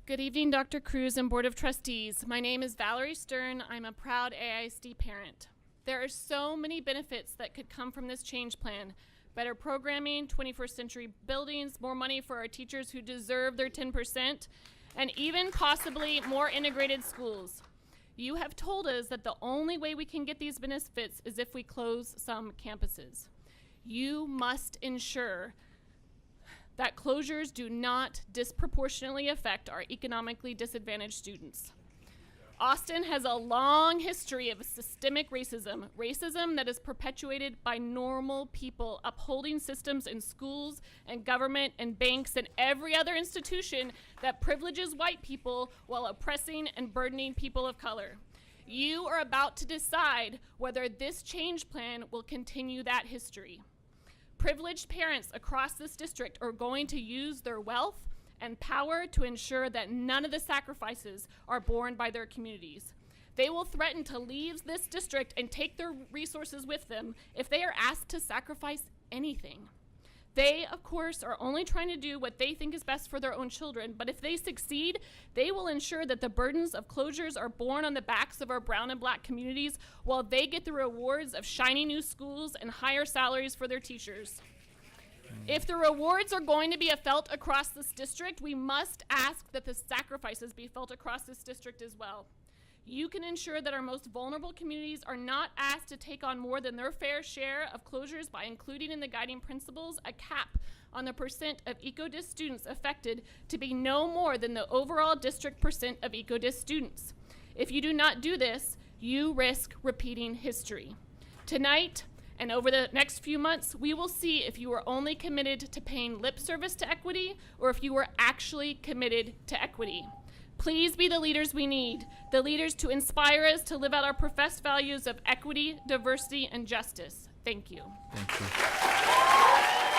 Good evening, Dr. Cruz and Board of Trustees. My name is Valerie Sterne. I'm a proud AISD parent. There are so many benefits that could come from this change plan. Better programming, 21st century buildings, more money for our teachers who deserve their 10%, and even possibly more integrated schools. You have told us that the only way we can get these benefits is if we close some campuses. You must ensure that closures do not disproportionately affect our economically disadvantaged students. Austin has a long history of systemic racism that is perpetuated by normal people upholding systems in schools and government and banks and every other institution that privileges white people while oppressing and burdening people of color. You are about to decide whether this change plan will continue that history. Privileged parents across this district are going to use their wealth and power to ensure that none of the sacrifices are borne by their communities. They will threaten to leave this district and take their resources with them if they are asked to sacrifice anything. They, of course, are only trying to do what they think is best for their own children, but if they succeed, they will ensure that the burdens of closures are borne on the backs of our brown and black communities while they get the rewards of shiny new schools and higher salaries for their teachers. If the rewards are going to be felt across this district, we must ask that the sacrifices be felt across this district as well. You can ensure that our most vulnerable communities are not asked to take on more than their fair share of closures by including in the guiding principles a cap on the percent of EcoDis students affected to be no more than the overall district percent of EcoDis students. If you do not do this, you risk repeating history. Tonight, and over the next few months, we will see if you are only committed to paying lip service to equity or if you are actually committed to equity. Please be the leaders we need, the leaders to inspire us to live out our professed values of equity, diversity, and justice. Thank you. Thank you.